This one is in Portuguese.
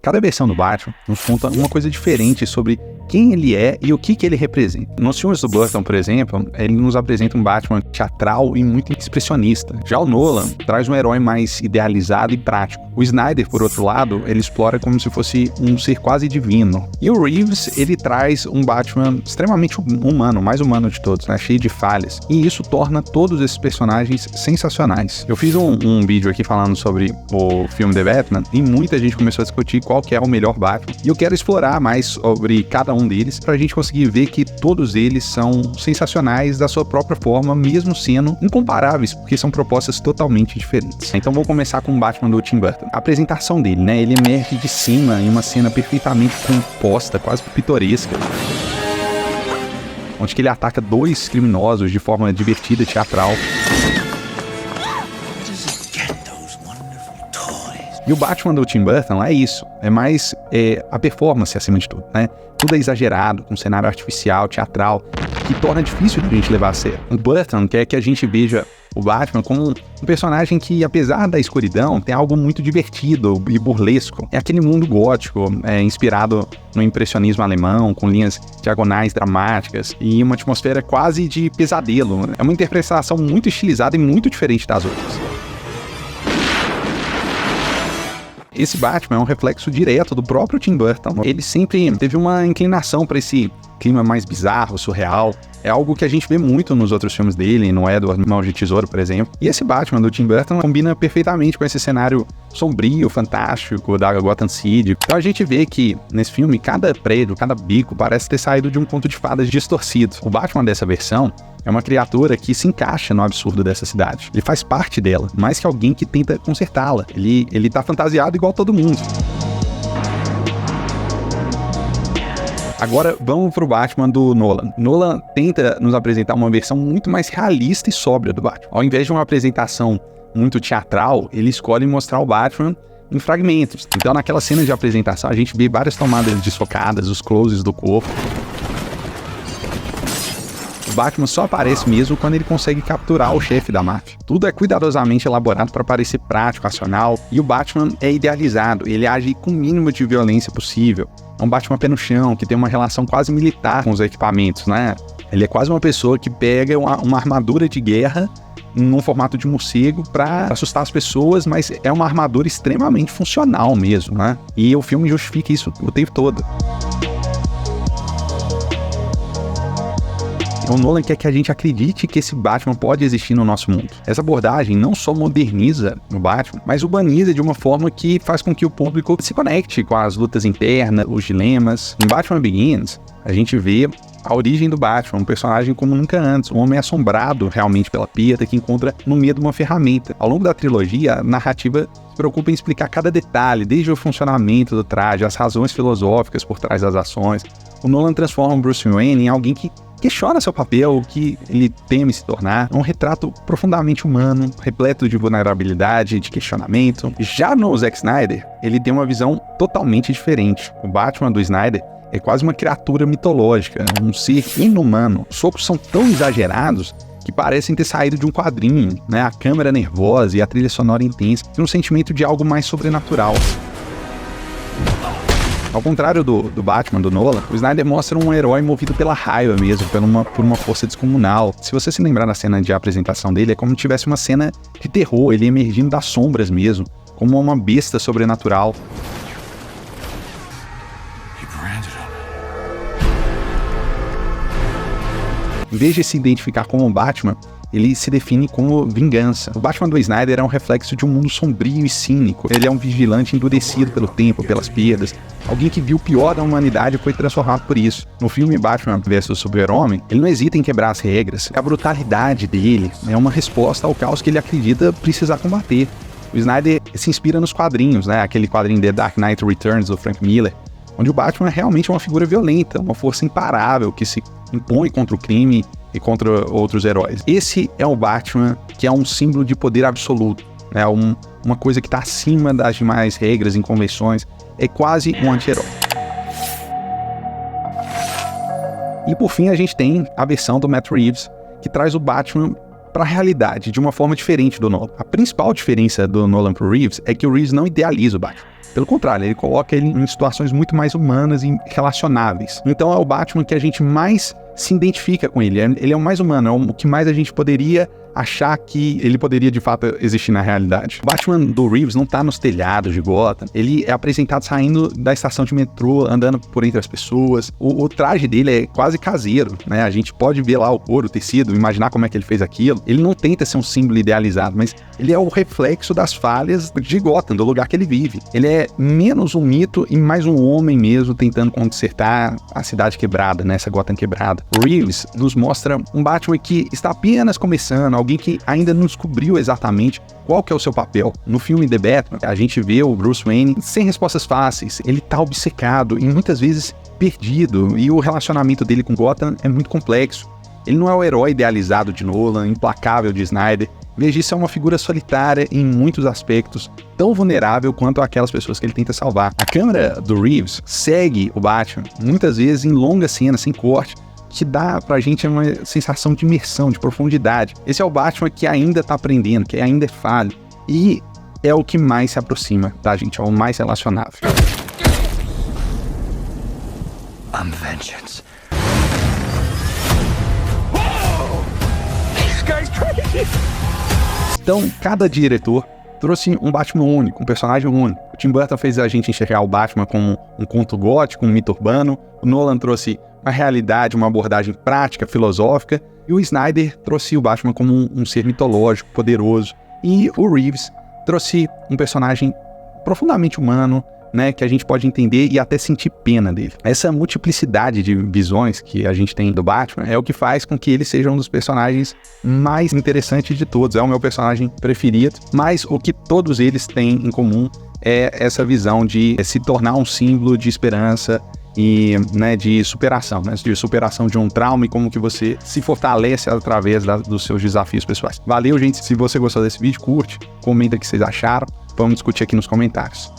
Cada versão do Batman nos conta uma coisa diferente sobre quem ele é e o que ele representa. Nos filmes do Burton, por exemplo, ele nos apresenta um Batman teatral e muito expressionista. Já o Nolan traz um herói mais idealizado e prático. O Snyder, por outro lado, ele explora como se fosse um ser quase divino. E o Reeves, ele traz um Batman extremamente humano, o mais humano de todos, né? Cheio de falhas. E isso torna todos esses personagens sensacionais. Eu fiz um vídeo aqui falando sobre o filme The Batman e muita gente começou a discutir qual que é o melhor Batman. E eu quero explorar mais sobre cada um deles pra gente conseguir ver que todos eles são sensacionais da sua própria forma, mesmo sendo incomparáveis, porque são propostas totalmente diferentes. Então vou começar com o Batman do Tim Burton. A apresentação dele, né? Ele emerge de cima em uma cena perfeitamente composta, quase pitoresca, onde ele ataca dois criminosos de forma divertida e teatral. E o Batman do Tim Burton é isso, é mais a performance acima de tudo, né? Tudo é exagerado, com cenário artificial, teatral, que torna difícil de a gente levar a sério. O Burton quer que a gente veja o Batman como um personagem que, apesar da escuridão, tem algo muito divertido e burlesco. É aquele mundo gótico, inspirado no impressionismo alemão, com linhas diagonais dramáticas e uma atmosfera quase de pesadelo. É uma interpretação muito estilizada e muito diferente das outras. Esse Batman é um reflexo direto do próprio Tim Burton. Ele sempre teve uma inclinação para esse clima mais bizarro, surreal. É algo que a gente vê muito nos outros filmes dele, no Edward Mãos de Tesouro, por exemplo. E esse Batman do Tim Burton combina perfeitamente com esse cenário sombrio, fantástico da Gotham City. Então a gente vê que, nesse filme, cada prédio, cada bico parece ter saído de um conto de fadas distorcido. O Batman dessa versão é uma criatura que se encaixa no absurdo dessa cidade. Ele faz parte dela, mais que alguém que tenta consertá-la. Ele tá fantasiado igual todo mundo. Agora vamos pro Batman do Nolan. Nolan tenta nos apresentar uma versão muito mais realista e sóbria do Batman. Ao invés de uma apresentação muito teatral, ele escolhe mostrar o Batman em fragmentos. Então naquela cena de apresentação a gente vê várias tomadas desfocadas, os closes do corpo. O Batman só aparece mesmo quando ele consegue capturar o chefe da máfia. Tudo é cuidadosamente elaborado para parecer prático, racional, e o Batman é idealizado, ele age com o mínimo de violência possível. É um Batman pé no chão, que tem uma relação quase militar com os equipamentos, né? Ele é quase uma pessoa que pega uma armadura de guerra num formato de morcego para assustar as pessoas, mas é uma armadura extremamente funcional mesmo, né? E o filme justifica isso o tempo todo. O Nolan quer que a gente acredite que esse Batman pode existir no nosso mundo. Essa abordagem não só moderniza o Batman, mas urbaniza de uma forma que faz com que o público se conecte com as lutas internas, os dilemas. Em Batman Begins, a gente vê a origem do Batman, um personagem como nunca antes, um homem assombrado realmente pela perda que encontra no meio de uma ferramenta. Ao longo da trilogia, a narrativa se preocupa em explicar cada detalhe, desde o funcionamento do traje, as razões filosóficas por trás das ações. O Nolan transforma o Bruce Wayne em alguém que questiona seu papel, o que ele teme se tornar. É um retrato profundamente humano, repleto de vulnerabilidade, de questionamento. Já no Zack Snyder, ele tem uma visão totalmente diferente. O Batman do Snyder é quase uma criatura mitológica, um ser inumano. Os socos são tão exagerados que parecem ter saído de um quadrinho, né? A câmera nervosa e a trilha sonora intensa tem um sentimento de algo mais sobrenatural. Ao contrário do Batman, do Nolan, o Snyder mostra um herói movido pela raiva mesmo, por uma força descomunal. Se você se lembrar da cena de apresentação dele, é como se tivesse uma cena de terror, ele emergindo das sombras mesmo, como uma besta sobrenatural. Em vez de se identificar como um Batman, ele se define como vingança. O Batman do Snyder é um reflexo de um mundo sombrio e cínico. Ele é um vigilante endurecido pelo tempo, pelas perdas. Alguém que viu o pior da humanidade e foi transformado por isso. No filme Batman vs Super-Homem, ele não hesita em quebrar as regras. A brutalidade dele é uma resposta ao caos que ele acredita precisar combater. O Snyder se inspira nos quadrinhos, né? Aquele quadrinho The Dark Knight Returns, do Frank Miller, onde o Batman é realmente uma figura violenta, uma força imparável que se impõe contra o crime e contra outros heróis. Esse é o Batman que é um símbolo de poder absoluto, né? Uma coisa que está acima das demais regras e convenções, é quase um anti-herói. E por fim a gente tem a versão do Matt Reeves, que traz o Batman para a realidade de uma forma diferente do Nolan. A principal diferença do Nolan pro Reeves é que o Reeves não idealiza o Batman. Pelo contrário, ele coloca ele em situações muito mais humanas e relacionáveis. Então é o Batman que a gente mais se identifica com ele. Ele é o mais humano, é o que mais a gente poderia achar que ele poderia de fato existir na realidade. O Batman do Reeves não tá nos telhados de Gotham. Ele é apresentado saindo da estação de metrô, andando por entre as pessoas. O traje dele é quase caseiro, né? A gente pode ver lá o couro, o tecido, imaginar como é que ele fez aquilo. Ele não tenta ser um símbolo idealizado, mas ele é o reflexo das falhas de Gotham, do lugar que ele vive. Ele é menos um mito e mais um homem mesmo tentando consertar a cidade quebrada, né? Essa Gotham quebrada. O Reeves nos mostra um Batman que está apenas começando, alguém que ainda não descobriu exatamente qual que é o seu papel. No filme The Batman, a gente vê o Bruce Wayne sem respostas fáceis, ele tá obcecado e muitas vezes perdido, e o relacionamento dele com Gotham é muito complexo. Ele não é o herói idealizado de Nolan, implacável de Snyder. Veja, isso é uma figura solitária em muitos aspectos, tão vulnerável quanto aquelas pessoas que ele tenta salvar. A câmera do Reeves segue o Batman, muitas vezes em longas cenas, sem corte, que dá pra gente uma sensação de imersão, de profundidade. Esse é o Batman que ainda tá aprendendo, que ainda é falho, e é o que mais se aproxima da gente, é o mais relacionável. I'm vengeance. This guy's crazy. Então, cada diretor trouxe um Batman único, um personagem único. O Tim Burton fez a gente enxergar o Batman como um conto gótico, um mito urbano. O Nolan trouxe uma realidade, uma abordagem prática, filosófica. E o Snyder trouxe o Batman como um ser mitológico, poderoso. E o Reeves trouxe um personagem profundamente humano, né, que a gente pode entender e até sentir pena dele. Essa multiplicidade de visões que a gente tem do Batman é o que faz com que ele seja um dos personagens mais interessantes de todos. É o meu personagem preferido, mas o que todos eles têm em comum é essa visão de se tornar um símbolo de esperança e, né, de superação, né, de superação de um trauma e como que você se fortalece através dos seus desafios pessoais. Valeu, gente. Se você gostou desse vídeo, curte, comenta o que vocês acharam. Vamos discutir aqui nos comentários.